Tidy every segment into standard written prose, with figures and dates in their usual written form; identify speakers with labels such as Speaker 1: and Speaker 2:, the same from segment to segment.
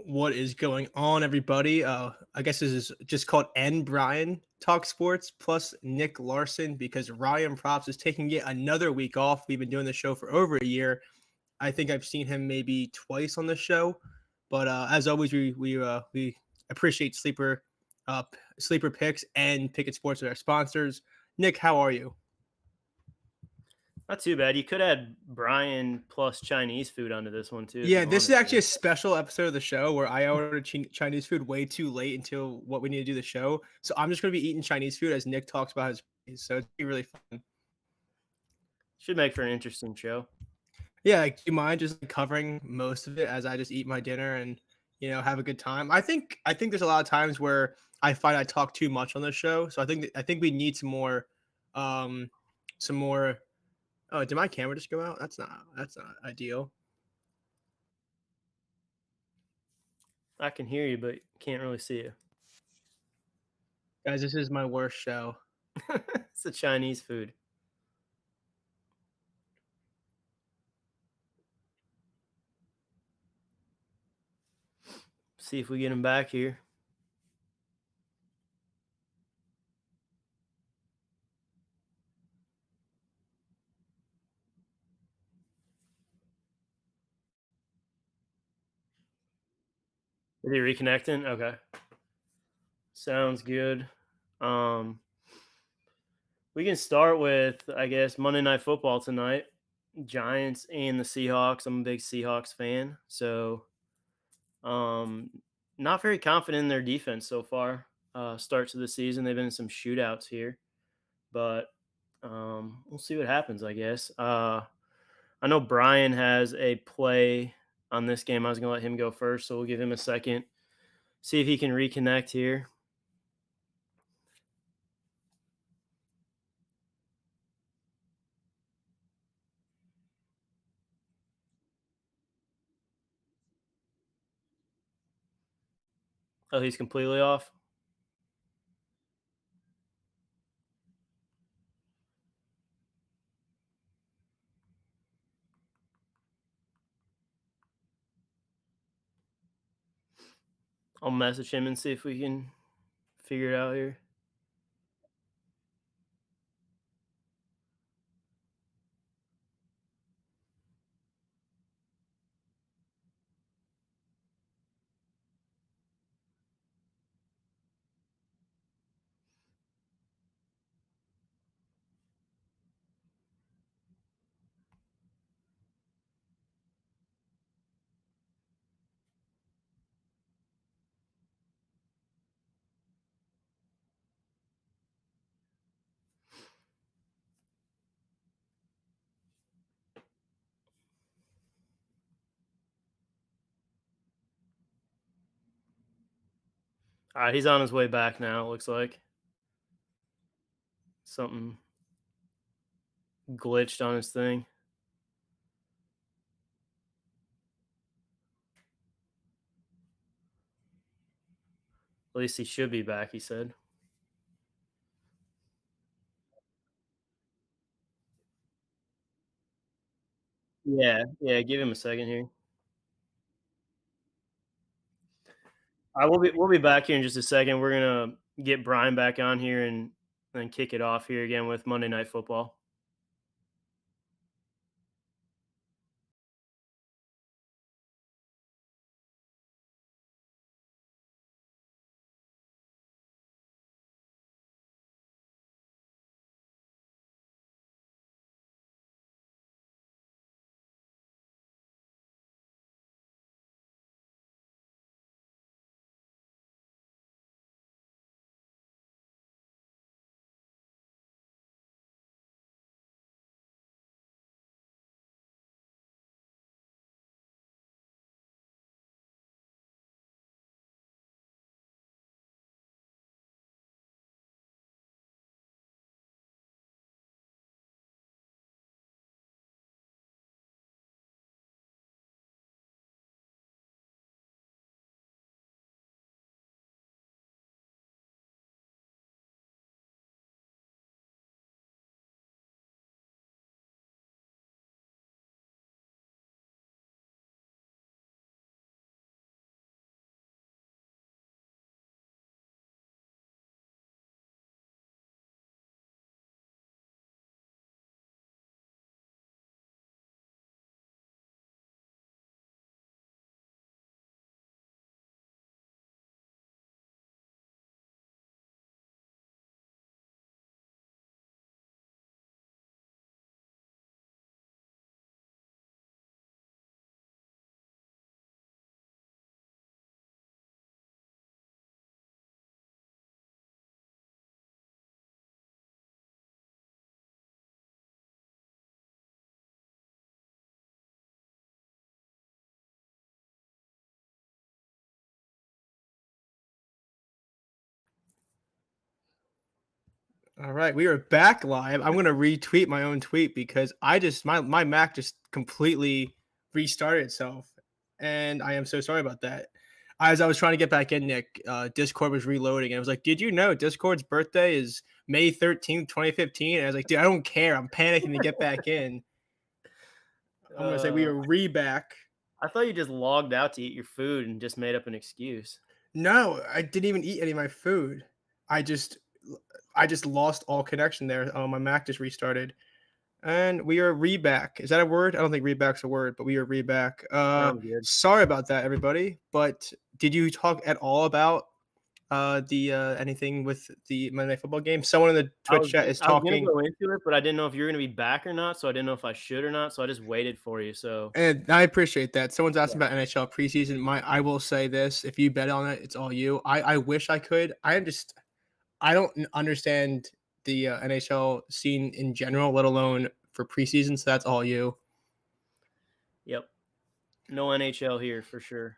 Speaker 1: What is going on, everybody? I guess this is just called N Brian Talk Sports plus Nick Larson because Ryan Props is taking yet another week off. We've been doing the show for over a year. I think I've seen him maybe twice on the show, but as always, we appreciate sleeper picks and Picket Sports with our sponsors. Nick, how are you?
Speaker 2: Not too bad. You could add Brian plus Chinese food onto this one too, if
Speaker 1: Yeah,
Speaker 2: you
Speaker 1: this is
Speaker 2: wanted
Speaker 1: actually
Speaker 2: to.
Speaker 1: a special episode of the show where I ordered Chinese food way too late until what we need to do the show. So I'm just going to be eating Chinese food as Nick talks about his plays. So it's gonna be really fun.
Speaker 2: Should make for an interesting show.
Speaker 1: Yeah, like, do you mind just like, covering most of it as I just eat my dinner and have a good time? I think there's a lot of times where I find I talk too much on the show. So I think we need some more. Oh, did my camera just go out? That's not ideal.
Speaker 2: I can hear you, but can't really see you.
Speaker 1: Guys, this is my worst show.
Speaker 2: It's the Chinese food. See if we get him back here. Is he reconnecting? Okay. Sounds good. Um, we can start with, I guess, Monday Night Football tonight. Giants and the Seahawks. I'm a big Seahawks fan, so um, not very confident in their defense so far. Starts of the season, they've been in some shootouts here, but we'll see what happens, I guess. I know Brian has a play on this game. I was going to let him go first, so we'll give him a second. See if he can reconnect here. Oh, he's completely off. I'll message him and see if we can figure it out here. All right, he's on his way back now. It looks like something glitched on his thing. At least he should be back, he said. Yeah, yeah, give him a second here. We'll be back here in just a second. We're gonna get Brian back on here and then kick it off here again with Monday Night Football.
Speaker 1: All right, we are back live. I'm gonna retweet my own tweet because my Mac just completely restarted itself, and I am so sorry about that. As I was trying to get back in, Nick, Discord was reloading, and I was like, "Did you know Discord's birthday is May 13th, 2015?" And I was like, "Dude, I don't care. I'm panicking to get back in." I'm gonna say we
Speaker 2: Uh,
Speaker 1: are back.
Speaker 2: I thought you just logged out to eat your food and just made up an excuse.
Speaker 1: No, I didn't even eat any of my food. I just I just lost all connection there. Oh, my Mac just restarted. And we are reback. Is that a word? I don't think reback's a word, but we are reback.
Speaker 2: Sounds good.
Speaker 1: Sorry about that, everybody. But did you talk at all about the anything with the Monday Night Football game? Someone in the Twitch chat is
Speaker 2: I was gonna
Speaker 1: talking,
Speaker 2: go into it, but I didn't know if you were gonna be back or not, so I didn't know if I should or not, so I just waited for you. So
Speaker 1: and I appreciate that. Someone's
Speaker 2: yeah,
Speaker 1: asking about NHL preseason. I will say this: if you bet on it, it's all you. I wish I could. I don't understand the NHL scene in general, let alone for preseason. So that's all you.
Speaker 2: yep. No NHL here for sure.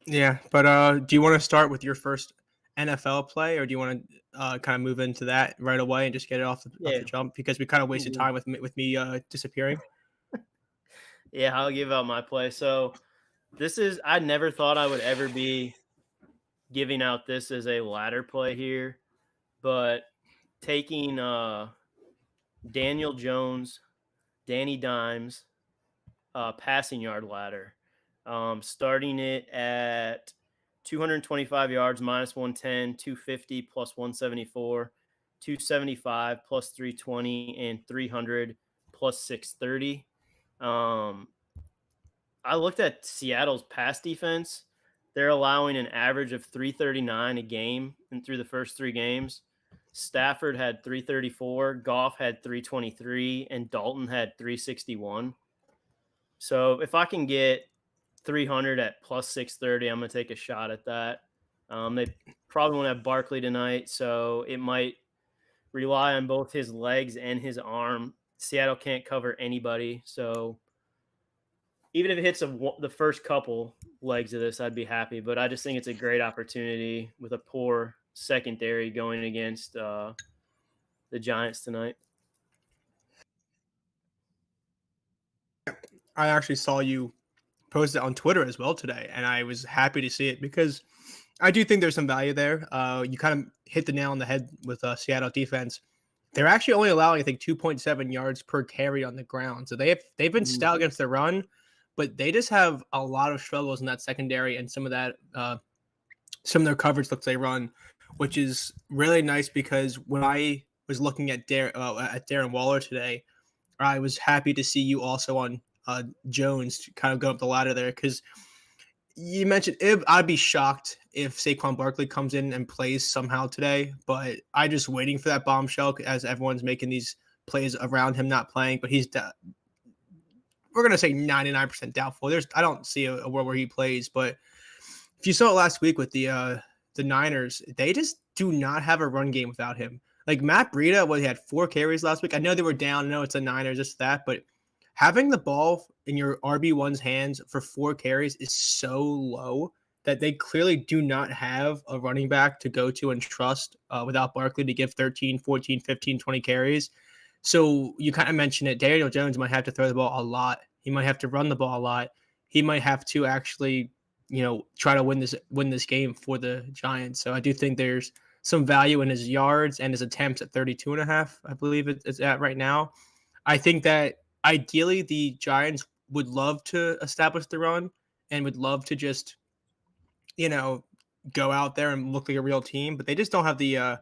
Speaker 1: Yeah, but do you want to start with your first NFL play, or do you want to kind of move into that right away and just get it off
Speaker 2: Yeah.
Speaker 1: the jump because we kind of wasted
Speaker 2: Mhm.
Speaker 1: time with me disappearing?
Speaker 2: Yeah, I'll give out my play. So this is I never thought I would ever be giving out this as a ladder play here, but taking Daniel Jones, Danny Dimes, passing yard ladder. Starting it at 225 yards minus 110, 250 plus 174, 275 plus 320, and 300 plus 630. Um, I looked at Seattle's pass defense. They're allowing an average of 339 a game and through the first three games. Stafford had 334, Goff had 323, and Dalton had 361. So if I can get 300 at plus 630, I'm going to take a shot at that. They probably won't have Barkley tonight, so it might rely on both his legs and his arm. Seattle can't cover anybody, so even if it hits the first couple legs of this, I'd be happy. But I just think it's a great opportunity with a poor secondary going against the Giants tonight.
Speaker 1: I actually saw you post it on Twitter as well today, and I was happy to see it because I do think there's some value there. You kind of hit the nail on the head with Seattle defense. They're actually only allowing, I think, 2.7 yards per carry on the ground. So they've been
Speaker 2: Mhm.
Speaker 1: stout against the run, but they just have a lot of struggles in that secondary and some of their coverage looks they run, which is really nice because when I was looking at Darren Waller today, I was happy to see you also on Jones kind of go up the ladder there because you mentioned I'd be shocked if Saquon Barkley comes in and plays somehow today, but I just waiting for that bombshell as everyone's making these plays around him not playing. But we're gonna say 99% doubtful. I don't see a world where he plays, but if you saw it last week with the Niners, they just do not have a run game without him. Like Matt Breida, he had 4 carries last week. I know they were down. I know it's the Niners, just that, but having the ball in your RB1's hands for 4 carries is so low that they clearly do not have a running back to go to and trust without Barkley to give 13, 14, 15, 20 carries. So you kind of mentioned it. Daniel Jones might have to throw the ball a lot. He might have to run the ball a lot. He might have to actually, try to win this game for the Giants. So I do think there's some value in his yards and his attempts at 32 and a half, I believe it's at right now. I think that ideally the Giants would love to establish the run and would love to just, you know, go out there and look like a real team, but they just don't have the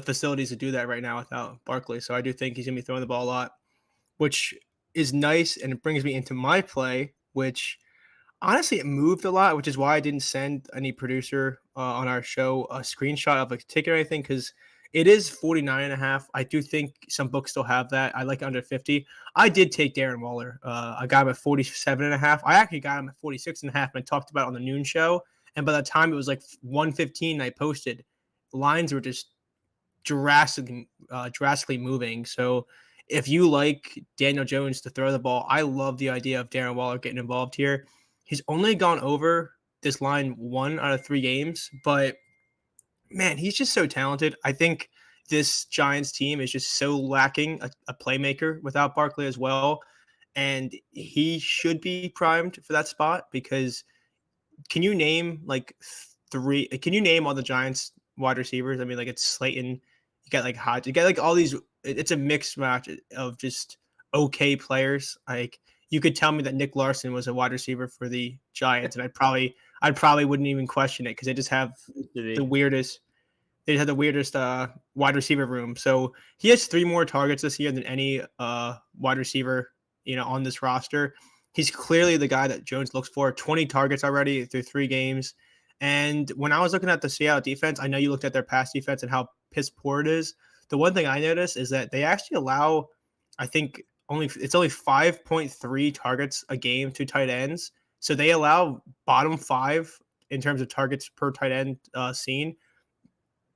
Speaker 1: facilities to do that right now without Barkley. So I do think he's gonna be throwing the ball a lot, which is nice, and it brings me into my play, which honestly it moved a lot, which is why I didn't send any producer on our show a screenshot of a ticket or anything because it is 49 and a half. I do think some books still have that. I like under 50. I did take Darren Waller. I got him at 47 and a half. I actually got him at 46 and a half and I talked about it on the noon show. And by the time it was like 1:15, I posted, lines were just drastically moving. So if you like Daniel Jones to throw the ball, I love the idea of Darren Waller getting involved here. He's only gone over this line 1 out of 3 games, but man, he's just so talented. I think this Giants team is just so lacking a playmaker without Barkley as well. And he should be primed for that spot because can you name like three? Can you name all the Giants wide receivers? I mean, like it's Slayton, you got like Hodge, you got like all these. It's a mixed match of just okay players. Like you could tell me that NicLarson was a wide receiver for the Giants, and I probably wouldn't even question it because they just have the weirdest. They had the weirdest wide receiver room. So he has 3 more targets this year than any wide receiver, on this roster. He's clearly the guy that Jones looks for. 20 targets already through 3 games. And when I was looking at the Seattle defense, I know you looked at their pass defense and how piss poor it is. The one thing I noticed is that they actually allow, I think only 5.3 targets a game to tight ends. So they allow bottom 5 in terms of targets per tight end seen,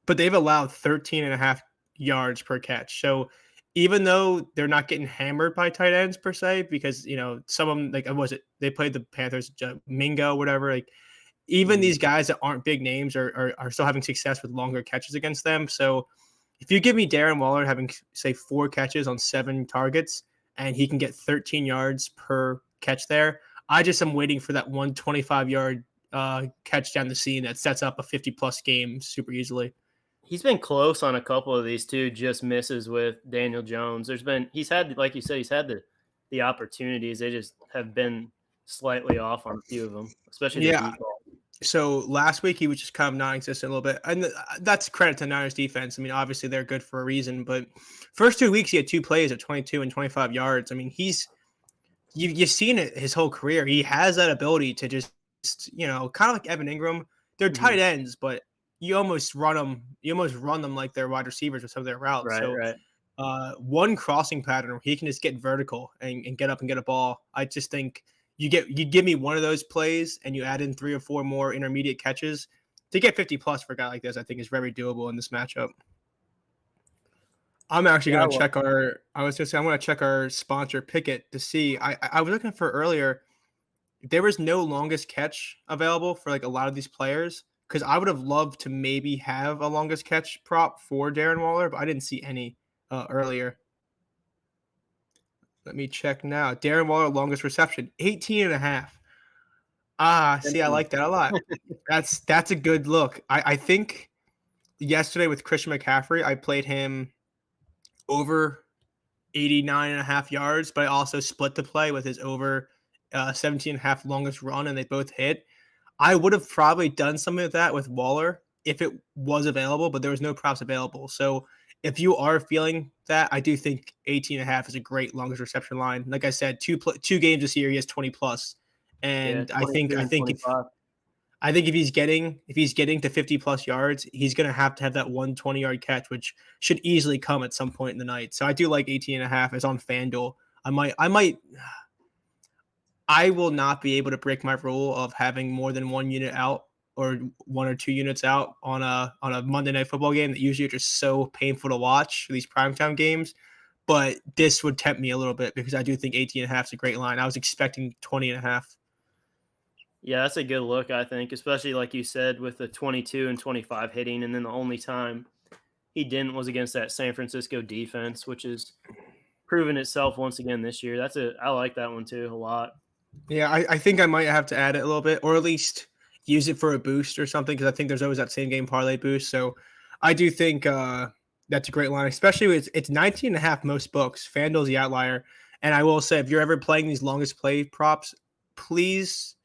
Speaker 1: but they've allowed 13 and a half yards per catch. So even though they're not getting hammered by tight ends per se, because, some of them, like, they played the Panthers, Mingo, whatever, like, even these guys that aren't big names are still having success with longer catches against them. So if you give me Darren Waller having, say, 4 catches on 7 targets and he can get 13 yards per catch there, I just am waiting for that 125-yard catch down the seam that sets up a 50-plus game super easily.
Speaker 2: He's been close on a couple of these too, just misses with Daniel Jones. He's had, like you said, he's had the opportunities. They just have been slightly off on a few of them, especially the deep ball.
Speaker 1: So last week he was just kind of non-existent a little bit, and that's credit to Niners defense. I mean, obviously they're good for a reason, but first 2 weeks he had 2 plays at 22 and 25 yards. I mean, you've seen it his whole career. He has that ability to just kind of like Evan Ingram. They're tight ends, but you almost run them like they're wide receivers with some of their routes.
Speaker 2: Right.
Speaker 1: One crossing pattern where he can just get vertical and get up and get a ball. I just think you give me one of those plays and you add in 3 or 4 more intermediate catches to get 50 plus for a guy like this. I think is very doable in this matchup. I'm actually going to check I'm going to check our sponsor Pickett to see. I was looking for earlier. There was no longest catch available for like a lot of these players, because I would have loved to maybe have a longest catch prop for Darren Waller, but I didn't see any earlier. Let me check now. Darren Waller, longest reception, 18 and a half. See, I like that a lot. That's a good look. I think yesterday with Christian McCaffrey, I played him over 89 and a half yards, but I also split the play with his over 17 and a half longest run, and they both hit. I would have probably done something like that with Waller if it was available, but there was no props available. So if you are feeling that, I do think 18 and a half is a great longest reception line. Like I said, two games this year, he has 20 plus. And I think if he's getting to 50 plus yards, he's going to have that 120-yard catch, which should easily come at some point in the night. So I do like 18 and a half. It's on FanDuel. I will not be able to break my rule of having more than 1 unit out or 1 or 2 units out on a Monday Night Football game that usually are just so painful to watch, these primetime games. But this would tempt me a little bit because I do think 18 and a half is a great line. I was expecting 20 and a half.
Speaker 2: Yeah, that's a good look, I think, especially like you said with the 22 and 25 hitting, and then the only time he didn't was against that San Francisco defense, which is proven itself once again this year. I like that one too a lot.
Speaker 1: Yeah, I think I might have to add it a little bit, or at least use it for a boost or something, because I think there's always that same game parlay boost. So I do think that's a great line, especially with it's 19 and a half most books. FanDuel's the outlier. And I will say, if you're ever playing these longest play props, please,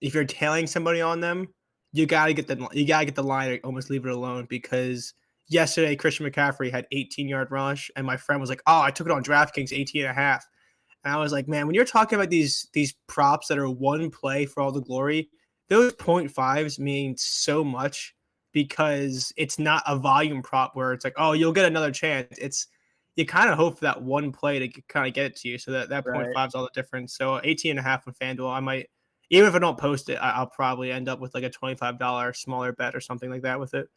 Speaker 1: if you're tailing somebody on them, you gotta get the line or almost leave it alone, because yesterday Christian McCaffrey had 18-yard rush, and my friend was like, "Oh, I took it on DraftKings 18 and a half." And I was like, man, when you're talking about these props that are one play for all the glory, those 0.5s mean so much, because it's not a volume prop where it's like, oh, you'll get another chance. It's you kind of hope for that one play to kind of get it to you. So that 0.5 is all the difference. So 18 and a half on FanDuel, I might, even if I don't post it, I'll probably end up with like a $25 smaller bet or something like that with it.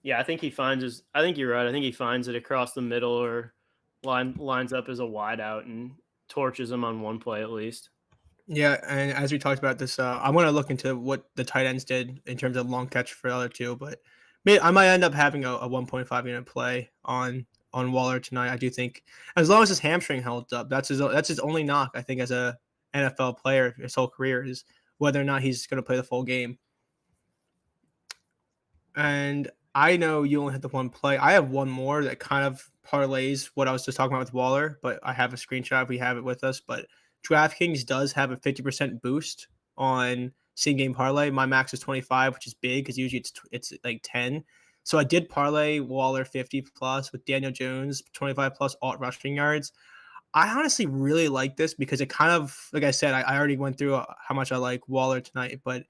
Speaker 2: Yeah, I think you're right. I think he finds it across the middle or lines up as a wide out and torches him on one play at least.
Speaker 1: Yeah, and as we talked about this, I want to look into what the tight ends did in terms of long catch for the other two, but I might end up having a 1.5 unit play on Waller tonight. I do think as long as his hamstring holds up, that's his only knock. I think as a NFL player his whole career is whether or not he's going to play the full game. And I know you only had the one play. I have one more that kind of parlays what I was just talking about with Waller, but I have a screenshot if we have it with us. But DraftKings does have a 50% boost on same game parlay. My max is 25, which is big because usually it's like 10. So I did parlay Waller 50 plus with Daniel Jones 25 plus alt rushing yards. I honestly really like this because it kind of, like I said, I already went through how much I like Waller tonight, but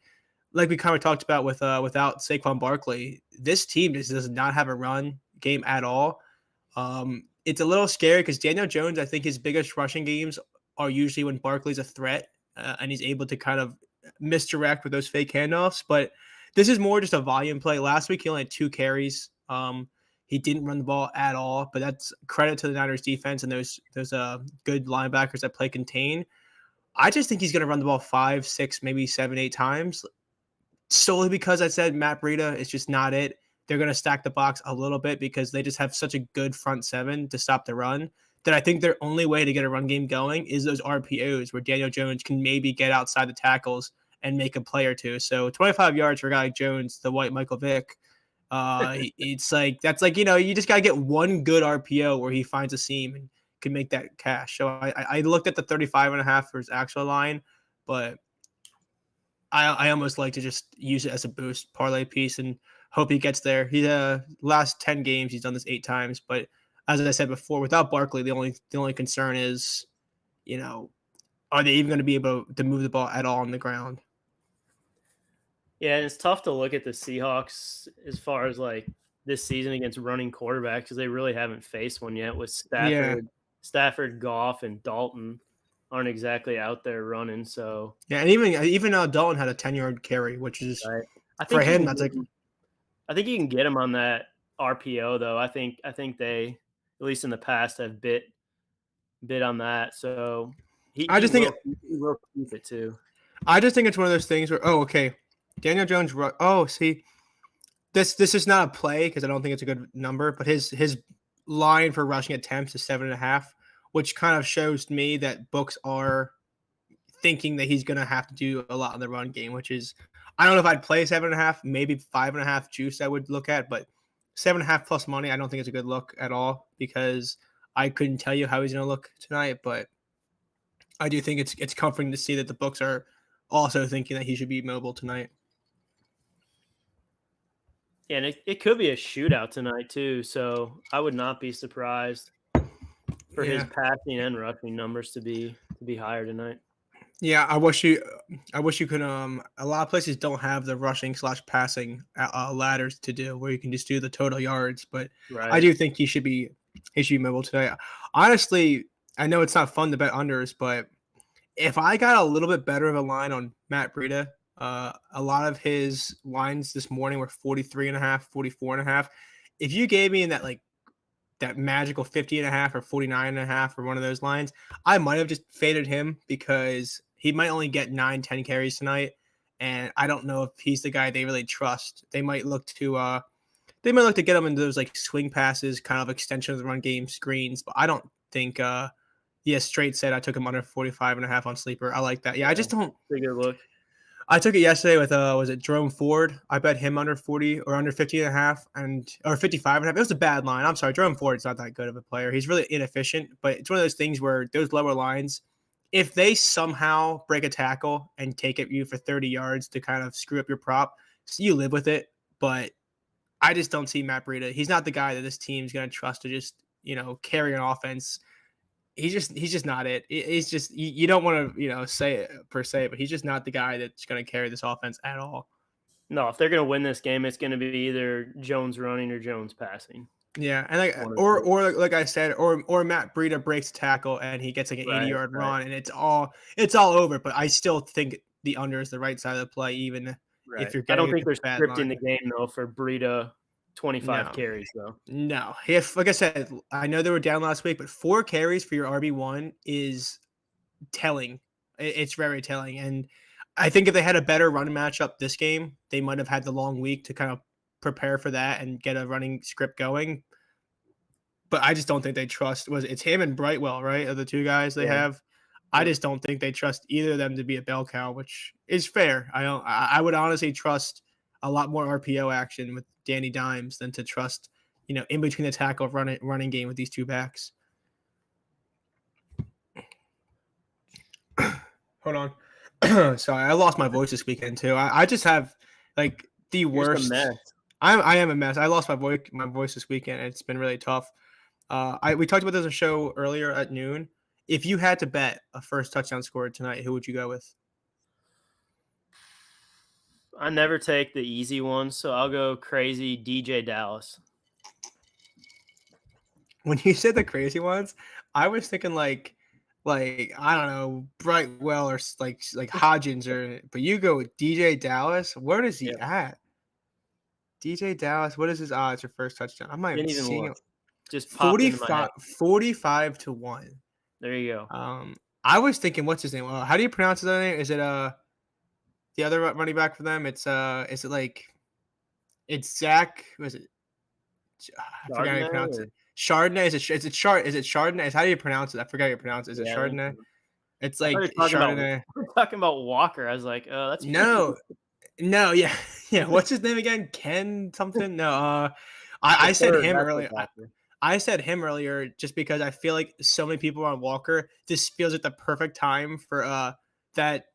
Speaker 1: like we kind of talked about with without Saquon Barkley, this team just does not have a run game at all. It's a little scary because Daniel Jones, I think his biggest rushing games are usually when Barkley's a threat and he's able to kind of misdirect with those fake handoffs. But this is more just a volume play. Last week he only had 2 carries. He didn't run the ball at all, but that's credit to the Niners defense and those good linebackers that play contain. I just think he's going to run the ball 5, 6, maybe 7, 8 times solely because I said Matt Breida is just not it. They're going to stack the box a little bit because they just have such a good front seven to stop the run that I think their only way to get a run game going is those RPOs where Daniel Jones can maybe get outside the tackles and make a play or two. So 25 yards for a guy like Jones, the white Michael Vick, it's like that's like, you just got to get one good RPO where he finds a seam and can make that cash. So I looked at the 35.5 for his actual line, but I almost like to just use it as a boost parlay piece and hope he gets there. He last 10 games he's done this 8 times, but as I said before, without Barkley, the only concern is, are they even going to be able to move the ball at all on the ground?
Speaker 2: Yeah, and it's tough to look at the Seahawks as far as like this season against running quarterbacks because they really haven't faced one yet with Stafford, Goff, and Dalton aren't exactly out there running. So
Speaker 1: yeah, and even Dalton had a 10-yard carry, which is
Speaker 2: right. I
Speaker 1: for
Speaker 2: think
Speaker 1: him. That's like
Speaker 2: I think you can get him on that RPO though. I think they at least in the past have bit on that. So he will keep it too.
Speaker 1: I just think it's one of those things where Daniel Jones. See, this is not a play because I don't think it's a good number, but his line for rushing attempts is 7.5, which kind of shows me that books are thinking that he's going to have to do a lot in the run game, which is, I don't know if I'd play 7.5, maybe 5.5 juice I would look at, but 7.5 plus money, I don't think it's a good look at all because I couldn't tell you how he's going to look tonight, but I do think it's comforting to see that the books are also thinking that he should be mobile tonight.
Speaker 2: Yeah, and it could be a shootout tonight too, so I would not be surprised for his passing and rushing numbers to be higher tonight.
Speaker 1: Yeah, I wish you could. A lot of places don't have the rushing / passing ladders to do where you can just do the total yards, but
Speaker 2: right.
Speaker 1: I do think he should be mobile today. Honestly, I know it's not fun to bet unders, but if I got a little bit better of a line on Matt Breida, a lot of his lines this morning were 43.5, 44.5. If you gave me in that magical 50.5 or 49.5 or one of those lines, I might have just faded him because he might only get 9-10 carries tonight, and I don't know if he's the guy they really trust. They might look to get him into those like swing passes, kind of extension of the run game screens, but I don't think straight said I took him under 45.5 on sleeper. I like that. Yeah, I just don't
Speaker 2: take a look.
Speaker 1: I took it yesterday with was it Jerome Ford? I bet him under 40 or under 50.5 or 55.5. It was a bad line. I'm sorry, Jerome Ford's not that good of a player. He's really inefficient, but it's one of those things where those lower lines, if they somehow break a tackle and take at you for 30 yards to kind of screw up your prop, so you live with it. But I just don't see Matt Breida. He's not the guy that this team's going to trust to just carry an offense. He's just not it. He's just you don't want to say it per se, but he's just not the guy that's going to carry this offense at all.
Speaker 2: No, if they're going to win this game, it's going to be either Jones running or Jones passing.
Speaker 1: Yeah, and or like I said, or Matt Breida breaks a tackle and he gets like an 80-yard run, and it's all over. But I still think the under is the right side of the play, even if you're.
Speaker 2: I don't think they're scripting the game though for Breida. 25 carries though.
Speaker 1: No, if like I said, I know they were down last week, but 4 carries for your RB1 is telling. It's very telling, and I think if they had a better run matchup this game, they might have had the long week to kind of prepare for that and get a running script going. But I just don't think they trust. It's him and Brightwell, right? Are the two guys they
Speaker 2: Yeah.
Speaker 1: have? I
Speaker 2: Yep.
Speaker 1: just don't think they trust either of them to be a bell cow, which is fair. I would honestly trust a lot more RPO action with Danny Dimes than to trust, in between the tackle running game with these two backs. Hold on. Sorry, I lost my voice this weekend too. I just have like the
Speaker 2: You're just a
Speaker 1: worst.
Speaker 2: mess.
Speaker 1: I am a mess. I lost my voice this weekend. And it's been really tough. We talked about this on a show earlier at noon. If you had to bet a first touchdown scorer tonight, who would you go with?
Speaker 2: I never take the easy one, so I'll go crazy DJ Dallas.
Speaker 1: When you said the crazy ones, I was thinking like I don't know, Brightwell or like Hodgins but you go with DJ Dallas. Where is he at? DJ Dallas, what is his odds for first touchdown? I'm not
Speaker 2: Didn't
Speaker 1: even
Speaker 2: even
Speaker 1: seeing
Speaker 2: look.
Speaker 1: it.
Speaker 2: Just popped into my head.
Speaker 1: 45 to 1.
Speaker 2: There you go.
Speaker 1: I was thinking, what's his name? How do you pronounce his other name? Is it the other running back for them? It's is it like it's Zach? Was it? I forgot how you pronounce it. Chardonnay? Is it Chardonnay? How do you pronounce it? I forgot how you pronounce it. Is it Chardonnay? It's like Chardonnay.
Speaker 2: We're talking about Walker. I was like, oh, that's
Speaker 1: no, yeah. What's his name again? Ken something? No, I said him earlier. I said him earlier just because I feel like so many people are on Walker. This feels like the perfect time for that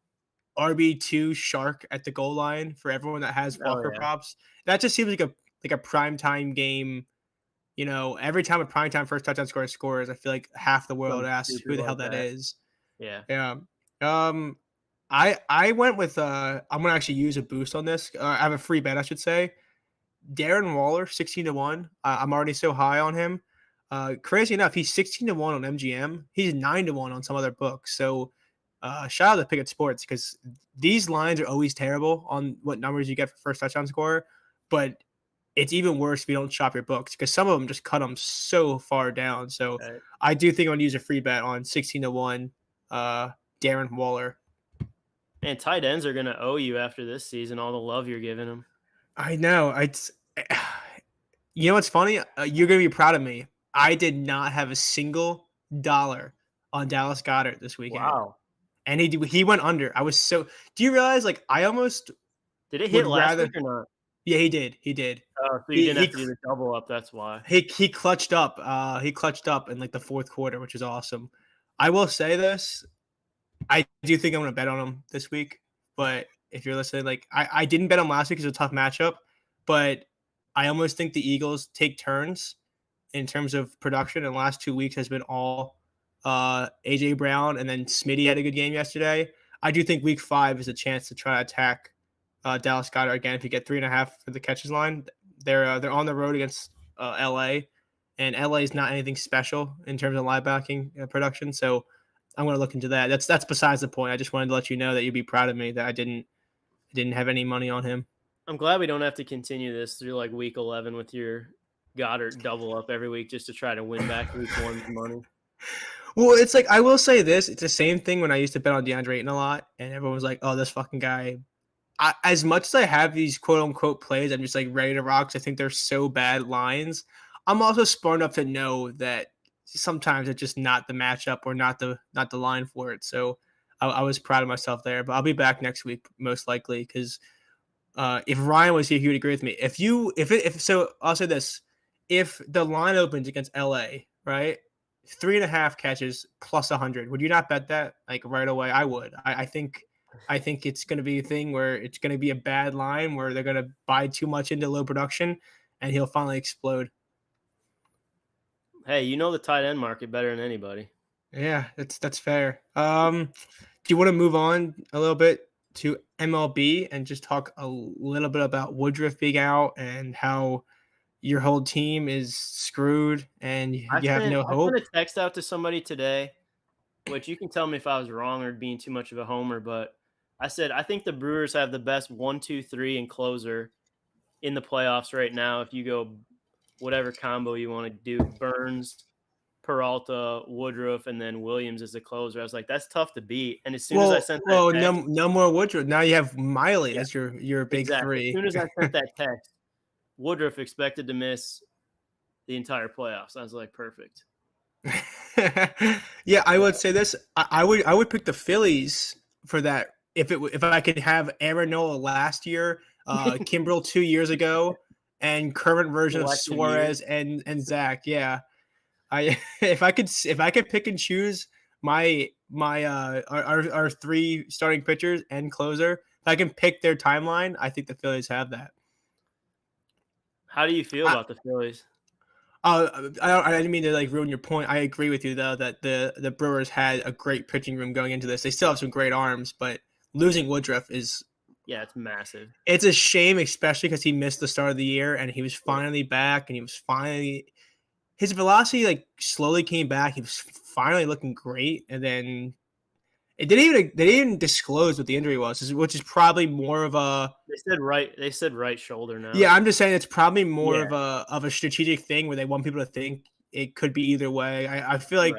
Speaker 1: RB2 shark at the goal line for everyone that has Walker props. That just seems like a primetime game. Every time a primetime first touchdown scorer scores, I feel like half the world asks who the hell that is.
Speaker 2: Yeah.
Speaker 1: Yeah. I went with I'm gonna actually use a boost on this. I have a free bet, I should say. Darren Waller, 16 to 1. I'm already so high on him. Crazy enough, he's 16 to 1 on MGM. He's 9 to 1 on some other books. So shout out to Pickett Sports because these lines are always terrible on what numbers you get for first touchdown scorer. But it's even worse if you don't shop your books because some of them just cut them so far down. So I do think I'm gonna use a free bet on 16 to 1 Darren Waller.
Speaker 2: And tight ends are gonna owe you after this season all the love you're giving them.
Speaker 1: I know. You know what's funny? You're gonna be proud of me. I did not have a single dollar on Dallas Goedert this weekend.
Speaker 2: Wow.
Speaker 1: And he went under. I was so. Do you realize? Like I almost
Speaker 2: did it hit last week or not?
Speaker 1: Yeah, he did. He did.
Speaker 2: Oh, so you didn't have to do the double up. That's why.
Speaker 1: He clutched up. He clutched up in like the fourth quarter, which is awesome. I will say this. I do think I'm gonna bet on him this week. But if you're listening, like I didn't bet him last week because it's a tough matchup. But I almost think the Eagles take turns in terms of production. And the last 2 weeks has been all AJ Brown, and then Smitty had a good game yesterday. I do think week 5 is a chance to try to attack Dallas Goedert again. If you get 3.5 for the catches line, they're on the road against LA, and LA is not anything special in terms of linebacking production. So I'm going to look into that. That's besides the point. I just wanted to let you know that you'd be proud of me that I didn't have any money on him.
Speaker 2: I'm glad we don't have to continue this through like week 11 with your Goddard double up every week just to try to win back week 1's money.
Speaker 1: Well, it's like I will say this. It's the same thing when I used to bet on DeAndre Ayton a lot, and everyone was like, oh, this fucking guy. As much as I have these quote-unquote plays, I'm just like ready to rock because I think they're so bad lines. I'm also smart enough to know that sometimes it's just not the matchup or not the line for it. So I was proud of myself there. But I'll be back next week most likely because if Ryan was here, he would agree with me. So I'll say this: if the line opens against LA, right, 3.5 catches plus 100, would you not bet that like right away? I would. I think it's going to be a thing where it's going to be a bad line where they're going to buy too much into low production, and he'll finally explode.
Speaker 2: Hey, you know the tight end market better than anybody.
Speaker 1: Yeah, that's fair. Do you want to move on a little bit to MLB and just talk a little bit about Woodruff being out and how your whole team is screwed and you have no hope?
Speaker 2: I sent a text out to somebody today, which you can tell me if I was wrong or being too much of a homer, but I said I think the Brewers have the best 1, 2, 3 and closer in the playoffs right now. If you go whatever combo you want to do, Burns, Peralta, Woodruff, and then Williams as the closer. I was like, that's tough to beat. And as soon as I sent that text,
Speaker 1: no more Woodruff. Now you have Miley as your big 3.
Speaker 2: As soon as I sent that text, Woodruff expected to miss the entire playoffs. I was like, perfect.
Speaker 1: Yeah, I would say this. I would pick the Phillies for that if I could have Aaron Nola last year, Kimbrel 2 years ago, and current version of
Speaker 2: Collective year.
Speaker 1: Suarez and Zach. Yeah, I if I could pick and choose our three starting pitchers and closer, if I can pick their timeline, I think the Phillies have that.
Speaker 2: How do you feel about the Phillies?
Speaker 1: I didn't mean to ruin your point. I agree with you though that the Brewers had a great pitching room going into this. They still have some great arms, but losing Woodruff
Speaker 2: it's massive.
Speaker 1: it's a shame, especially because he missed the start of the year and he was finally back and his velocity slowly came back. He was finally looking great, and then they didn't even disclose what the injury was, which is probably more of a.
Speaker 2: They said right shoulder now.
Speaker 1: Yeah, I'm just saying it's probably more of a strategic thing where they want people to think it could be either way. I feel like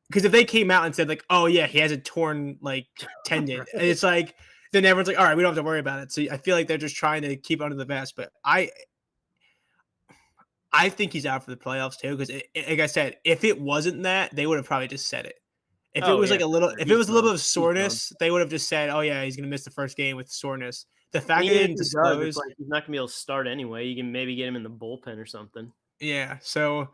Speaker 1: because if they came out and said oh yeah, he has a torn tendon, and it's then everyone's all right, we don't have to worry about it. So I feel like they're just trying to keep under the vest. But I think he's out for the playoffs too because like I said, if it wasn't that, they would have probably just said it. If it was a little bit of soreness, they would have just said, "Oh yeah, he's going to miss the first game with soreness." The fact that they didn't disclose,
Speaker 2: he's not going to be able to start anyway. You can maybe get him in the bullpen or something.
Speaker 1: Yeah, so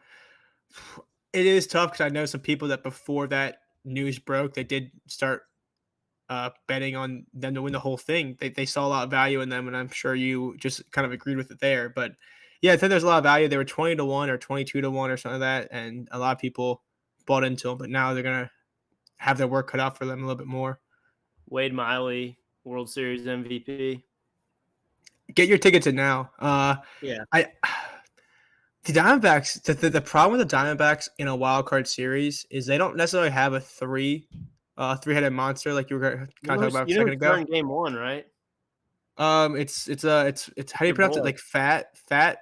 Speaker 1: it is tough because I know some people that before that news broke, they did start betting on them to win the whole thing. They saw a lot of value in them, and I'm sure you just kind of agreed with it there. But yeah, I think there's a lot of value. They were 20-1 or 22-1 or something like that, and a lot of people bought into them. But now they're gonna have their work cut out for them a little bit more.
Speaker 2: Wade Miley, World Series MVP.
Speaker 1: Get your tickets in now.
Speaker 2: Yeah.
Speaker 1: The Diamondbacks, the problem with the Diamondbacks in a wild card series is they don't necessarily have a three-headed monster like you were kind of talking about a second ago.
Speaker 2: In game one, right?
Speaker 1: It's how do you pronounce it? Fat.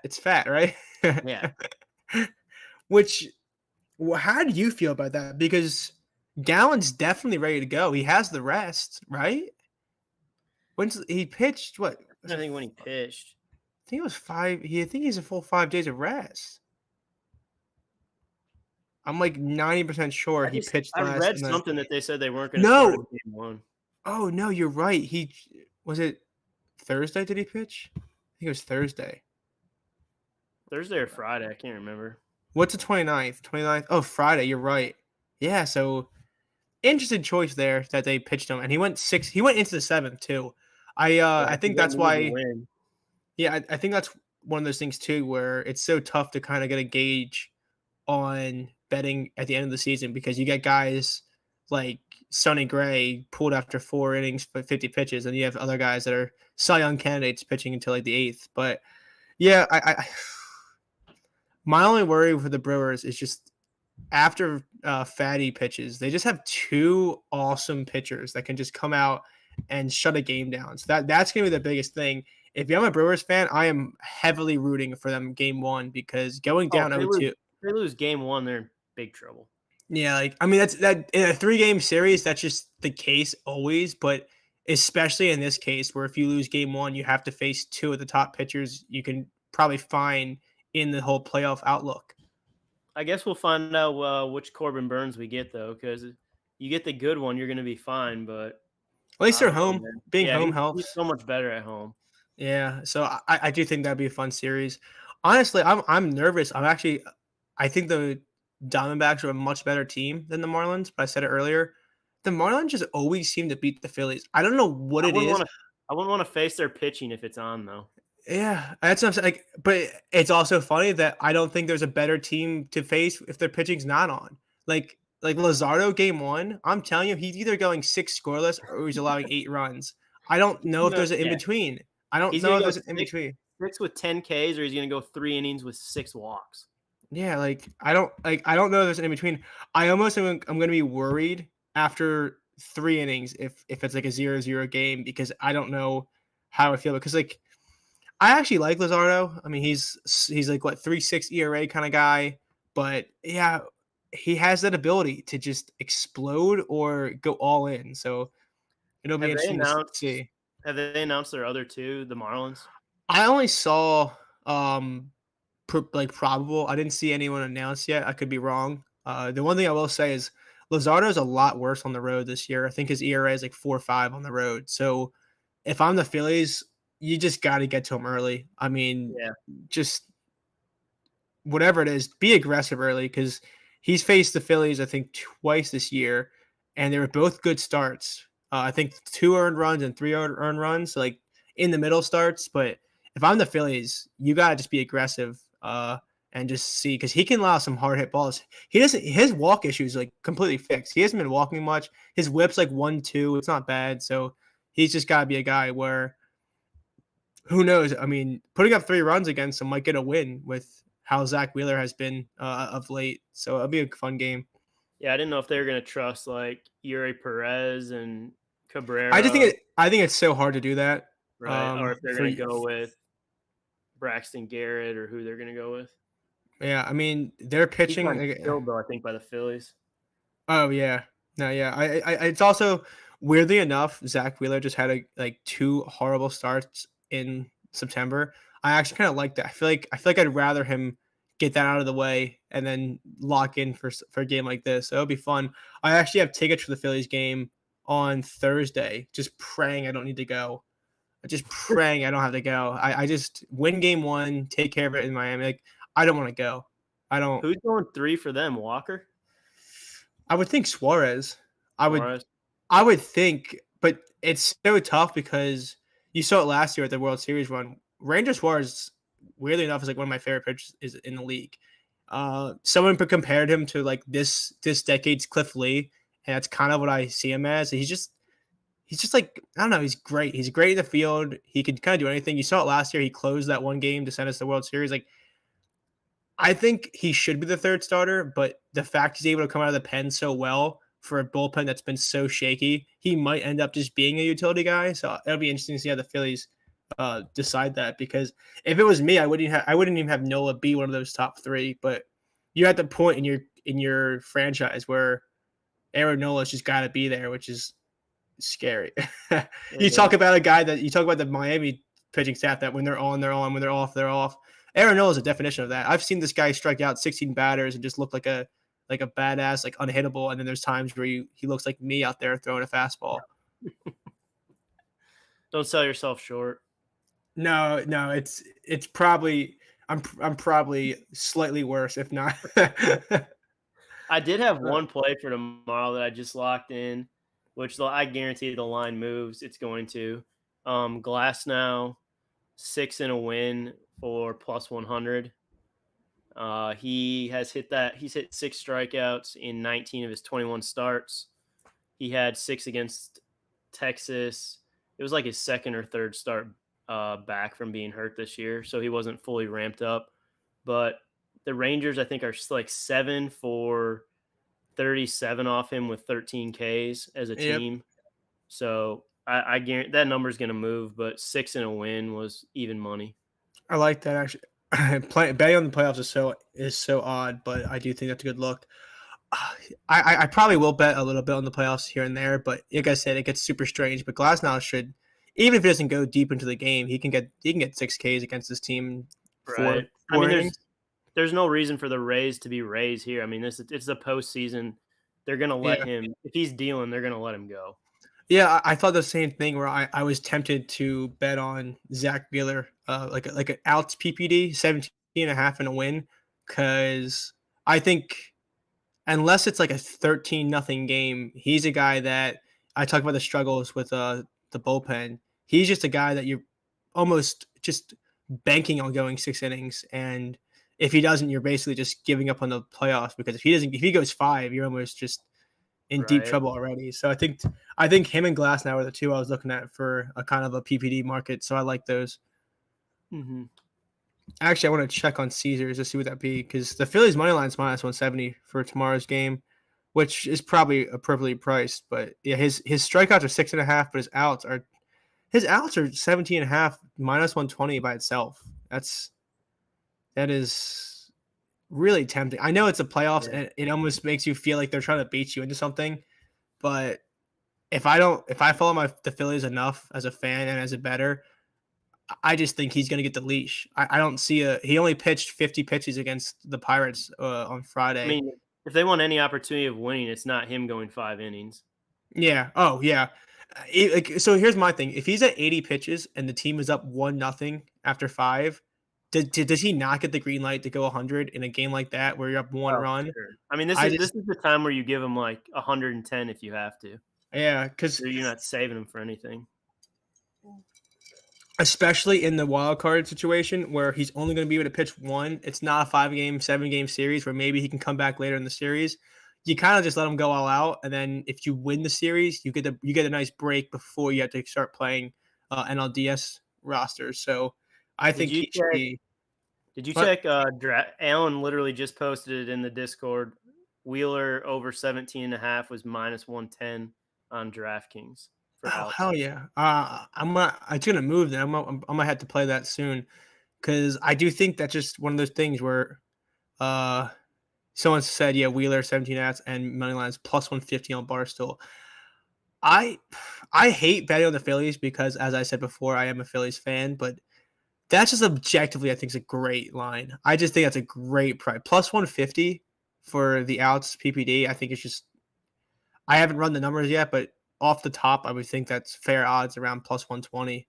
Speaker 1: It's fat, right?
Speaker 2: Yeah.
Speaker 1: How do you feel about that? Because Gallen's definitely ready to go. He has the rest, right? When's he pitched? What?
Speaker 2: I think when he pitched,
Speaker 1: I think it was 5. I think he's a full 5 days of rest. I'm 90% sure he pitched last.
Speaker 2: I read something that they said they weren't going to start in game one.
Speaker 1: Oh no, you're right. Was it Thursday? Did he pitch? I think it was Thursday.
Speaker 2: Thursday or Friday, I can't remember.
Speaker 1: What's the 29th? 29th? Oh, Friday. You're right. Yeah. So interesting choice there that they pitched him, and he went 6. He went into the 7th too. I think that's why. Yeah, I think that's one of those things too, where it's so tough to kind of get a gauge on betting at the end of the season because you get guys like Sonny Gray pulled after 4 innings for 50 pitches, and you have other guys that are Cy Young candidates pitching until the 8th. But yeah, my only worry for the Brewers is just after Fatty pitches, they just have 2 awesome pitchers that can just come out and shut a game down. So that's gonna be the biggest thing. If I'm a Brewers fan, I am heavily rooting for them game 1 because going down 0-2.
Speaker 2: If they lose game 1, they're in big trouble.
Speaker 1: Yeah, that's that in a 3-game series, that's just the case always, but especially in this case where if you lose game 1, you have to face 2 of the top pitchers you can probably find in the whole playoff outlook.
Speaker 2: I guess we'll find out which Corbin Burns we get though, because you get the good one, you're going to be fine, but
Speaker 1: at least they're home. Being home helps.
Speaker 2: He's so much better at home.
Speaker 1: Yeah, so I do think that'd be a fun series. Honestly, I'm nervous. I think the Diamondbacks are a much better team than the Marlins, but I said it earlier. The Marlins just always seem to beat the Phillies. I don't know what it is.
Speaker 2: I wouldn't want to face their pitching if it's on though.
Speaker 1: Yeah, that's what I'm saying. But it's also funny that I don't think there's a better team to face if their pitching's not on. Like Luzardo game 1, I'm telling you, he's either going 6 scoreless or he's allowing 8 runs. I don't know if there's an in between. I don't know if there's an in between.
Speaker 2: 6 with 10 Ks, or he's going to go 3 innings with 6 walks.
Speaker 1: Yeah, I don't know if there's an in between. I'm going to be worried after 3 innings if it's a 0-0 game because I don't know how I feel because I actually like Luzardo. I mean, he's 3.6 ERA kind of guy, but yeah, he has that ability to just explode or go all in. So it'll be interesting to see.
Speaker 2: Have they announced their other 2, the Marlins?
Speaker 1: I only saw probable. I didn't see anyone announced yet. I could be wrong. The one thing I will say is Luzardo's a lot worse on the road this year. I think his ERA is like 4.5 on the road. So if I'm the Phillies, you just got to get to him early. I mean,
Speaker 2: Yeah.
Speaker 1: just whatever it is, be aggressive early because he's faced the Phillies, I think, twice this year, and they were both good starts. I think 2 earned runs and 3 earned runs, so like in the middle starts. But if I'm the Phillies, you gotta just be aggressive and just see because he can allow some hard hit balls. He doesn't. His walk issue is like completely fixed. He hasn't been walking much. His whip's like 1-2. It's not bad. So he's just gotta be a guy where who knows? I mean, putting up 3 runs against him might get a win with how Zach Wheeler has been of late. So it'll be a fun game.
Speaker 2: Yeah, I didn't know if they were gonna trust like Yuri Perez and
Speaker 1: I just
Speaker 2: Cabrera,
Speaker 1: think it's so hard to do that.
Speaker 2: right? Or if they're
Speaker 1: For
Speaker 2: gonna go with Braxton Garrett or who they're gonna go with.
Speaker 1: yeah, I mean they're
Speaker 2: He's
Speaker 1: pitching.
Speaker 2: gotten killed though, I think, by the Phillies.
Speaker 1: Oh yeah, no, yeah. It's also weirdly enough, Zach Wheeler just had like 2 horrible starts in September. I actually kind of like that. I feel like I'd rather him get that out of the way and then lock in for a game like this. So it'll be fun. I actually have tickets for the Phillies game on Thursday. Just praying I don't need to go. Just praying I don't have to go. I just win game 1, take care of it in Miami. Like I don't want to go. I don't.
Speaker 2: Who's going 3 for them? Walker?
Speaker 1: I would think Suarez. I would
Speaker 2: Suarez?
Speaker 1: I would think, but it's so tough because you saw it last year at the World Series run. Ranger Suarez, weirdly enough, is like one of my favorite pitchers is in the league. Someone compared him to like this decade's Cliff Lee, and that's kind of what I see him as. He's just like I don't know. He's great. He's great in the field. He can kind of do anything. You saw it last year. He closed that one game to send us the World Series. Like I think he should be the third starter, but the fact he's able to come out of the pen so well for a bullpen that's been so shaky, he might end up just being a utility guy. So it'll be interesting to see how the Phillies decide that. Because if it was me, I wouldn't even have Nola be one of those top 3. But you're at the point in your franchise where Aaron Nola's just got to be there, which is scary. You talk about a guy that you talk about the Miami pitching staff that when they're on, they're on. When they're off, they're off. Aaron Nola is a definition of that. I've seen this guy strike out 16 batters and just look like a badass, like unhittable. And then there's times where he looks like me out there throwing a fastball.
Speaker 2: Don't sell yourself short.
Speaker 1: No, it's probably I'm probably slightly worse, if not.
Speaker 2: I did have one play for tomorrow that I just locked in, which I guarantee the line moves. It's going to. Glass now 6 in a win for plus 100. He has hit that. He's hit 6 strikeouts in 19 of his 21 starts. He had 6 against Texas. It was like his second or third start back from being hurt this year, so he wasn't fully ramped up. But the Rangers, I think, are like 7 for 37 off him with 13 Ks as a team.
Speaker 1: Yep.
Speaker 2: So I guarantee that number's going to move, but 6 in a win was even money.
Speaker 1: I like that actually. Betting on the playoffs is so odd, but I do think that's a good look. I probably will bet a little bit on the playoffs here and there, but like I said, it gets super strange. But Glasnow should, even if he doesn't go deep into the game, he can get 6 Ks against this team.
Speaker 2: Right. I mean, there's no reason for the Rays to be Rays here. I mean, it's the postseason. They're gonna let him if he's dealing. They're gonna let him go.
Speaker 1: Yeah, I thought the same thing. Where I was tempted to bet on Zach Wheeler, like an outs PPD 17.5 and a win, because I think unless it's like a 13-0 game, he's a guy that I talk about the struggles with the bullpen. He's just a guy that you're almost just banking on going 6 innings, and if he doesn't, you're basically just giving up on the playoffs because if he goes 5, you're almost just in deep trouble already. So I think him and Glasnow are the 2 I was looking at for a kind of a PPD market. So I like those.
Speaker 2: Mm-hmm.
Speaker 1: Actually, I want to check on Caesars to see what that be because the Phillies money line is minus 170 for tomorrow's game, which is probably appropriately priced. But yeah, his strikeouts are 6.5, but his outs are 17.5 minus 120 by itself. That is really tempting. I know it's a playoffs and it almost makes you feel like they're trying to bait you into something, but if I follow the Phillies enough as a fan and as a bettor, I just think he's going to get the leash. I don't see he only pitched 50 pitches against the Pirates on
Speaker 2: I
Speaker 1: Friday.
Speaker 2: mean, if they want any opportunity of winning, it's not him going 5 innings.
Speaker 1: Yeah. Oh, yeah. So here's my thing. If he's at 80 pitches and the team is up 1-0 after 5, does he not get the green light to go 100 in a game like that where you're up one
Speaker 2: Oh, for
Speaker 1: run?
Speaker 2: sure. I mean, this
Speaker 1: I
Speaker 2: is
Speaker 1: just
Speaker 2: this is the time where you give him like 110 if you have to.
Speaker 1: yeah, because
Speaker 2: You're not saving him for anything.
Speaker 1: especially in the wild card situation where he's only going to be able to pitch one, it's not a 5-game, 7-game series where maybe he can come back later in the series. You kind of just let him go all out, and then if you win the series, you get a nice break before you have to start playing NLDS rosters. So I
Speaker 2: Did
Speaker 1: think
Speaker 2: you
Speaker 1: he should
Speaker 2: check?
Speaker 1: be.
Speaker 2: Did you
Speaker 1: But
Speaker 2: check? Alan literally just posted it in the Discord. Wheeler over 17.5 was -110 on DraftKings for
Speaker 1: oh
Speaker 2: outs.
Speaker 1: hell yeah, it's gonna move. Then I'm gonna have to play that soon because I do think that's just one of those things where uh someone said, yeah, Wheeler 17 outs and money lines plus 150 on Barstool. I I hate betting on the Phillies because, as I said before, I am a Phillies fan, but that's just objectively, I think, is a great line. I just think that's a great price. Plus 150 for the outs PPD. I think it's just, I haven't run the numbers yet, but off the top, I would think that's fair odds around plus 120.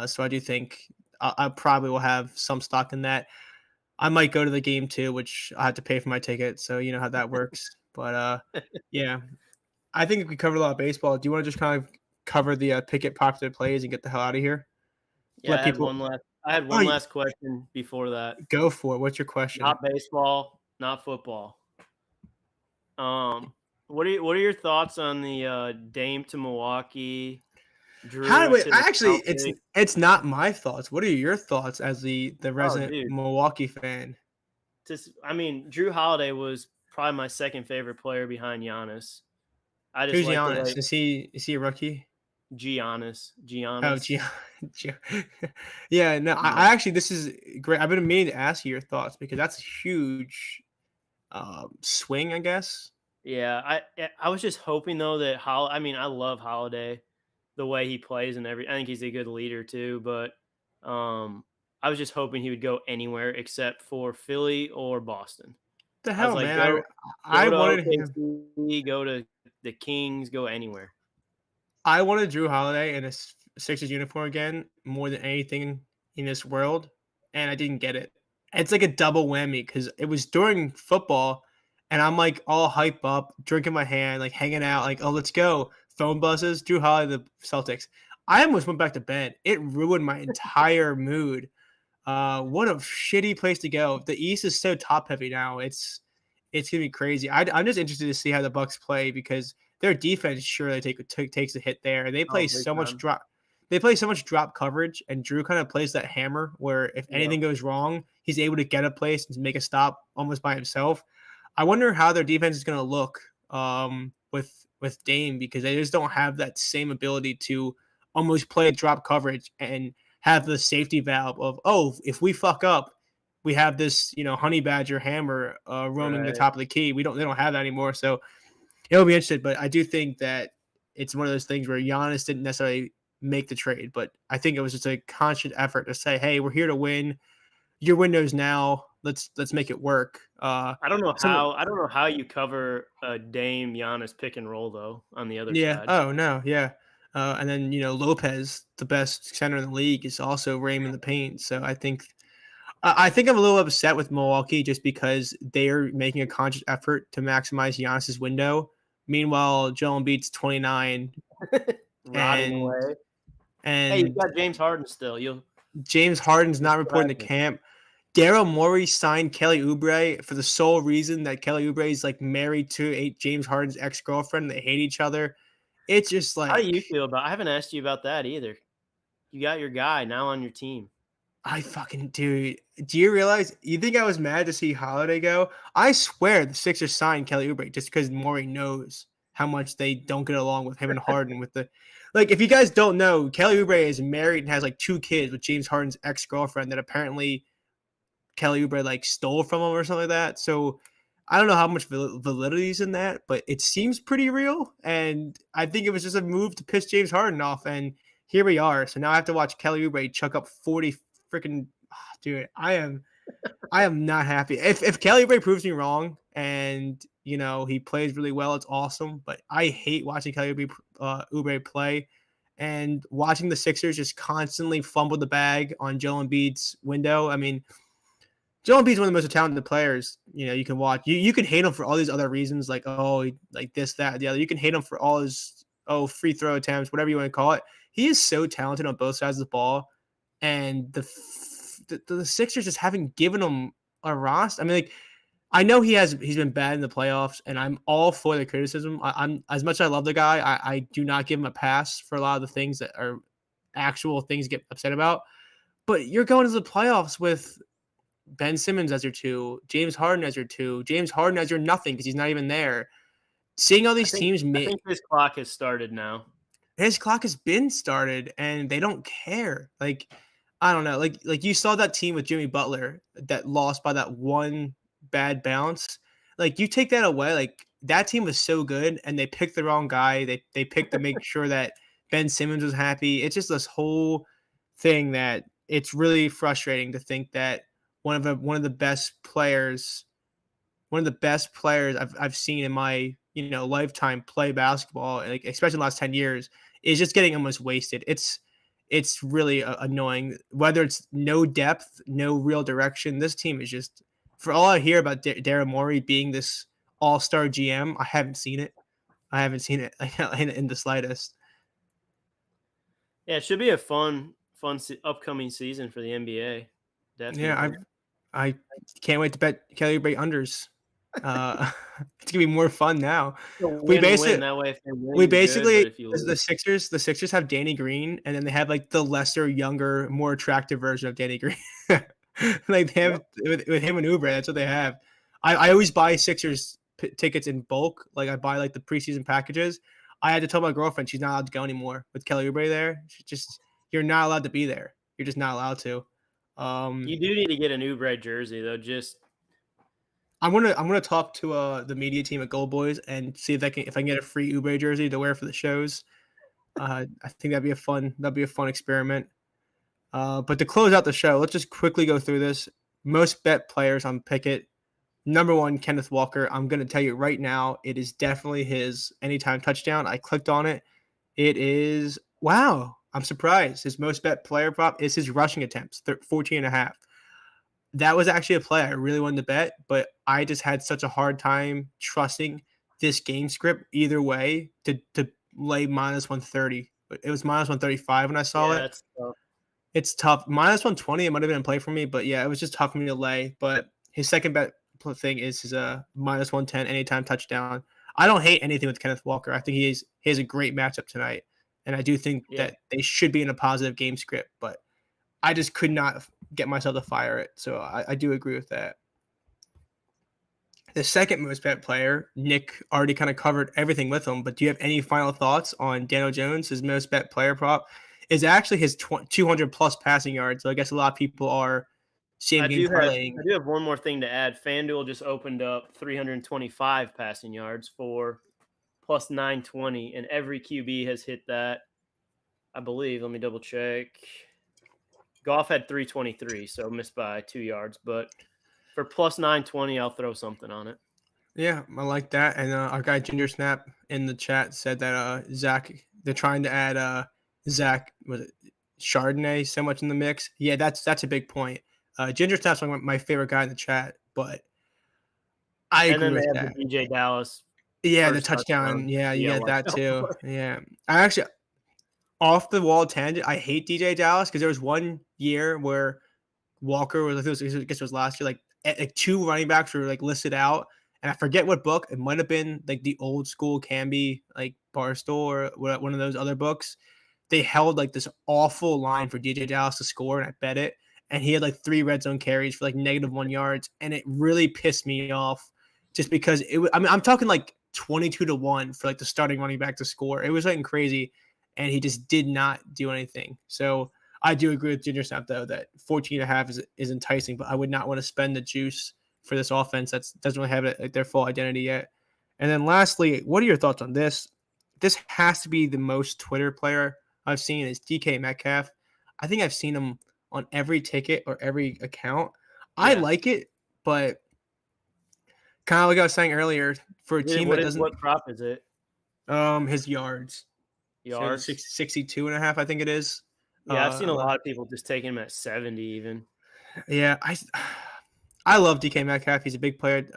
Speaker 1: So I do think I probably will have some stock in that. I might go to the game too, which I have to pay for my ticket, so you know how that works. But yeah, I think we covered a lot of baseball. Do you want to just kind of cover the Pickett popular plays and get the hell out of here?
Speaker 2: Yeah,
Speaker 1: Let people.
Speaker 2: I had
Speaker 1: Oh,
Speaker 2: one last question before that.
Speaker 1: go for it. What's your question?
Speaker 2: Not baseball, not football. What are your thoughts on the Dame to Milwaukee,
Speaker 1: How do
Speaker 2: Drew
Speaker 1: we?
Speaker 2: to the
Speaker 1: Actually,
Speaker 2: Celtics?
Speaker 1: it's not my thoughts. What are your thoughts as the
Speaker 2: Oh,
Speaker 1: resident
Speaker 2: dude,
Speaker 1: Milwaukee fan?
Speaker 2: I mean, Drew Holiday was probably my second favorite player behind Giannis. I just
Speaker 1: Who's
Speaker 2: like the
Speaker 1: Giannis?
Speaker 2: way
Speaker 1: Is he a rookie? Oh,
Speaker 2: Giannis.
Speaker 1: Yeah. No,
Speaker 2: Yeah,
Speaker 1: I actually, this is great. I've been meaning to ask you your thoughts because that's a huge swing, I guess.
Speaker 2: yeah. I was just hoping though that I mean, I love Holiday, the way he plays and I think he's a good leader too. But I was just hoping he would go anywhere except for Philly or Boston.
Speaker 1: The
Speaker 2: I was
Speaker 1: hell,
Speaker 2: like,
Speaker 1: man! I
Speaker 2: go to
Speaker 1: wanted him.
Speaker 2: OKC, go to the Kings, go anywhere.
Speaker 1: I wanted Drew Holiday in a Sixers uniform again more than anything in this world, and I didn't get it. It's like a double whammy because it was during football, and I'm like all hype up, drinking my hand, like hanging out, like, oh, let's go. Phone buzzes, Drew Holiday, the Celtics. I almost went back to bed. It ruined my entire mood. What a shitty place to go. The East is so top heavy now. It's gonna be crazy. I'm just interested to see how the Bucks play because their defense surely takes a hit there. They
Speaker 2: Oh,
Speaker 1: play
Speaker 2: big
Speaker 1: so much
Speaker 2: time.
Speaker 1: drop. They play so much drop coverage, and Drew kind of plays that hammer where if
Speaker 2: Yep.
Speaker 1: anything goes wrong, he's able to get a place and make a stop almost by himself. I wonder how their defense is going to look with Dame because they just don't have that same ability to almost play drop coverage and have the safety valve of, oh, if we fuck up, we have this honey badger hammer roaming the
Speaker 2: Right.
Speaker 1: top of the key. They don't have that anymore, so it'll be interesting. But I do think that it's one of those things where Giannis didn't necessarily make the trade, but I think it was just a conscious effort to say, hey, we're here to win. Your window's now. Let's make it work. Some
Speaker 2: I don't know how you cover a Dame Giannis pick and roll though on the other
Speaker 1: Yeah.
Speaker 2: side.
Speaker 1: Oh no. Yeah. And then Lopez, the best center in the league, is also ramming the paint. So I think I'm a little upset with Milwaukee just because they're making a conscious effort to maximize Giannis's window. Meanwhile, Joel Embiid's 29,
Speaker 2: Rotting
Speaker 1: and
Speaker 2: away. Hey, you
Speaker 1: and
Speaker 2: got James Harden still.
Speaker 1: James Harden's
Speaker 2: You'll
Speaker 1: not
Speaker 2: still
Speaker 1: reporting
Speaker 2: have
Speaker 1: to
Speaker 2: him.
Speaker 1: camp. Daryl Morey signed Kelly Oubre for the sole reason that Kelly Oubre is like married to James Harden's ex girlfriend. They hate each other. It's just
Speaker 2: How do you
Speaker 1: like
Speaker 2: feel about I haven't asked you about that either. You got your guy now on your team.
Speaker 1: I fucking dude. Do you realize? You think I was mad to see Holiday go? I swear the Sixers signed Kelly Oubre just because Morey knows how much they don't get along with him and Harden. With the like, if you guys don't know, Kelly Oubre is married and has like 2 kids with James Harden's ex girlfriend that apparently Kelly Oubre like stole from him or something like that. So I don't know how much validity is in that, but it seems pretty real. And I think it was just a move to piss James Harden off. And here we are. So now I have to watch Kelly Oubre chuck up 40 freaking dude. I am not happy. If Kelly Oubre proves me wrong and he plays really well, it's awesome. But I hate watching Kelly Oubre play and watching the Sixers just constantly fumble the bag on Joel Embiid's window. I mean, Joel Embiid's one of the most talented players you can watch. You can hate him for all these other reasons, like like this, that, the other. You can hate him for all his free throw attempts, whatever you want to call it. He is so talented on both sides of the ball, and the Sixers just haven't given him a roster. I mean, like, I know he's been bad in the playoffs, and I'm all for the criticism. I'm as much as I love the guy, I do not give him a pass for a lot of the things that are actual things to get upset about. But you're going to the playoffs with Ben Simmons as your 2, James Harden as your 2, James Harden as your nothing because he's not even there. Seeing all these teams
Speaker 2: I think his clock has started now.
Speaker 1: His clock has been started, and they don't care. Like, I don't know. Like you saw that team with Jimmy Butler that lost by that one bad bounce. Like, you take that away, like, that team was so good, and they picked the wrong guy. They picked to make sure that Ben Simmons was happy. It's just this whole thing that it's really frustrating to think that one of the best players I've seen in my lifetime play basketball, like especially in the last 10 years, is just getting almost wasted. It's really annoying. Whether it's no depth, no real direction, this team is just, for all I hear about Daryl Morey being this all-star GM, I haven't seen it. In the slightest.
Speaker 2: Yeah, it should be a fun upcoming season for the NBA. Definitely.
Speaker 1: Yeah, I can't wait to bet Kelly Oubre unders. It's gonna be more fun now. We basically the Sixers have Danny Green, and then they have like the lesser, younger, more attractive version of Danny Green. Like they have with him and Oubre, that's what they have. I always buy Sixers tickets in bulk. Like, I buy like the preseason packages. I had to tell my girlfriend she's not allowed to go anymore with Kelly Oubre there. You're not allowed to be there. You're just not allowed to.
Speaker 2: You do need to get an Oubre jersey though.
Speaker 1: I'm gonna talk to the media team at GoldBoys and see if I can get a free Oubre jersey to wear for the shows. I think that'd be a fun experiment. But to close out the show, let's just quickly go through this. Most bet players on Pickett. Number 1, Kenneth Walker. I'm gonna tell you right now, it is definitely his anytime touchdown. I clicked on it. It is, wow. I'm surprised. His most bet player prop is his rushing attempts, 14.5. That was actually a play I really wanted to bet, but I just had such a hard time trusting this game script either way to lay minus 130. It was minus 135 when I saw it.
Speaker 2: That's tough.
Speaker 1: It's tough. Minus 120, it might have been a play for me, but yeah, it was just tough for me to lay. But his second bet thing is his minus 110 anytime touchdown. I don't hate anything with Kenneth Walker. I think he has a great matchup tonight, and I do think that they should be in a positive game script, but I just could not get myself to fire it. So I do agree with that. The second most bet player, Nick already kind of covered everything with him, but do you have any final thoughts on Daniel Jones? His most bet player prop is actually his 200 plus passing yards. So I guess a lot of people are seeing game parlaying.
Speaker 2: I do have one more thing to add. FanDuel just opened up 325 passing yards for plus 920, and every QB has hit that, I believe. Let me double check. Goff had 323, so missed by 2 yards. But for plus 920, I'll throw something on it.
Speaker 1: Yeah, I like that. And our guy Ginger Snap in the chat said that Zach, they're trying to add Zach, was it Chardonnay so much in the mix? Yeah, that's a big point. Ginger Snap's one of my favorite guy in the chat, but I agree with that.
Speaker 2: The DJ Dallas.
Speaker 1: Yeah, the touchdown. Yeah, you get that too. Yeah, I actually, off the wall tangent, I hate DJ Dallas because there was one year where Walker was, I guess it was last year, like 2 running backs were like listed out, and I forget what book. It might have been like the old school Canby, like Barstool or one of those other books. They held like this awful line for DJ Dallas to score, and I bet it. And he had like 3 red zone carries for like -1 yards, and it really pissed me off just because I'm talking like 22-1 for like the starting running back to score. It was like crazy, and he just did not do anything. So I do agree with Ginger Snap though that 14.5 is enticing, but I would not want to spend the juice for this offense that doesn't really have like their full identity yet. And then lastly, what are your thoughts on this? This has to be the most Twitter player I've seen is DK Metcalf. I think I've seen him on every ticket or every account. I
Speaker 2: Yeah.
Speaker 1: like it, but kind of like I was saying earlier, for a team that doesn't
Speaker 2: What prop is it?
Speaker 1: his yards. Showing
Speaker 2: Yards?
Speaker 1: 62 and a half, I think it is.
Speaker 2: Yeah, I've seen a
Speaker 1: Uh,
Speaker 2: lot of people just taking him at 70 even.
Speaker 1: yeah, I love DK Metcalf. He's a big player,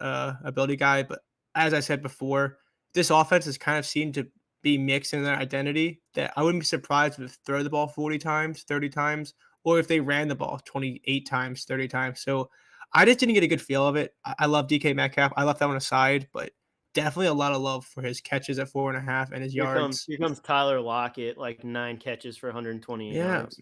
Speaker 1: ability guy, but as I said before, this offense has kind of seemed to be mixed in their identity. That I wouldn't be surprised if they throw the ball 40 times, 30 times, or if they ran the ball 28 times, 30 times. So I just didn't get a good feel of it. I love DK Metcalf. I left that one aside, but definitely a lot of love for his catches at 4.5 and his yards.
Speaker 2: Here comes Tyler Lockett, like 9 catches for 128
Speaker 1: Yeah,
Speaker 2: yards.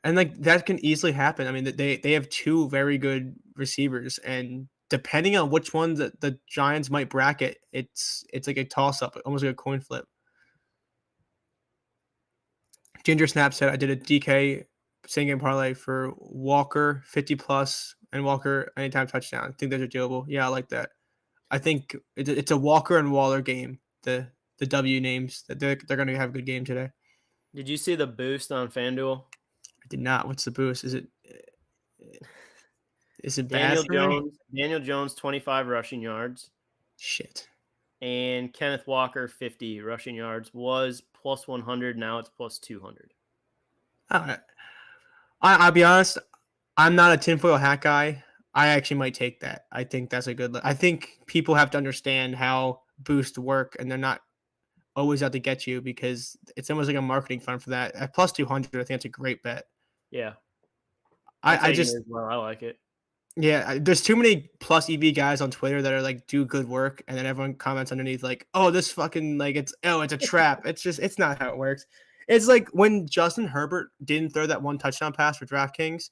Speaker 1: and like that can easily happen. I mean, they have two very good receivers, and depending on which one the Giants might bracket, it's like a toss up, almost like a coin flip. Ginger Snap said I did a DK same game parlay for Walker 50 plus and Walker anytime touchdown. I think those are doable. Yeah, I like that. I think it's a Walker and Waller game. The W names that they're going to have a good game today.
Speaker 2: Did you see the boost on FanDuel?
Speaker 1: I did not. What's the boost? Is it bad for me?
Speaker 2: Daniel Jones 25 rushing yards
Speaker 1: Shit.
Speaker 2: and Kenneth Walker 50 rushing yards was plus 100. Now it's plus 200.
Speaker 1: I'll be honest. I'm not a tinfoil hat guy. I actually might take that. I think that's a good look. I think people have to understand how boosts work, and they're not always out to get you because it's almost like a marketing fund for that. At plus 200, I think that's a great bet.
Speaker 2: Yeah.
Speaker 1: I just
Speaker 2: as well. I like it.
Speaker 1: Yeah, there's too many plus EV guys on Twitter that are like do good work, and then everyone comments underneath like, "Oh, this fucking like it's a trap." It's not how it works. It's like when Justin Herbert didn't throw that one touchdown pass for DraftKings.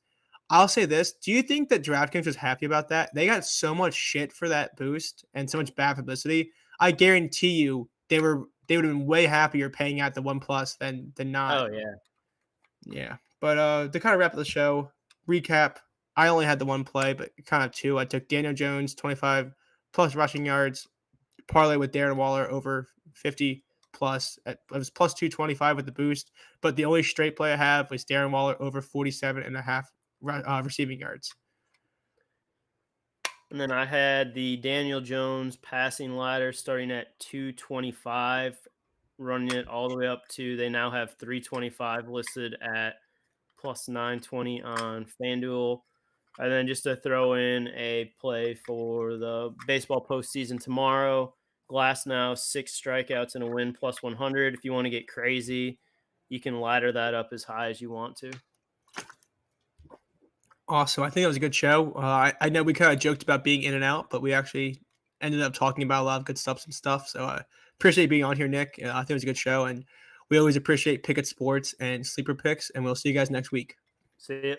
Speaker 1: I'll say this: do you think that DraftKings was happy about that? They got so much shit for that boost and so much bad publicity. I guarantee you they would have been way happier paying out the one plus than not.
Speaker 2: Oh yeah.
Speaker 1: Yeah, but to kind of wrap up the show, recap. I only had the one play, but kind of two. I took Daniel Jones, 25 plus rushing yards, parlay with Darren Waller over 50 plus. It was plus 225 with the boost, but the only straight play I have was Darren Waller over 47 and a half receiving yards.
Speaker 2: And then I had the Daniel Jones passing ladder starting at 225, running it all the way up to they now have 325 listed at plus 920 on FanDuel. And then just to throw in a play for the baseball postseason tomorrow, Glasnow, 6 strikeouts and a win plus 100. If you want to get crazy, you can ladder that up as high as you want to.
Speaker 1: Awesome. I think it was a good show. I know we kind of joked about being in and out, but we actually ended up talking about a lot of good stuff. So I appreciate being on here, Nick. I think it was a good show, and we always appreciate Pickett Sports and Sleeper Picks, and we'll see you guys next week.
Speaker 2: See it.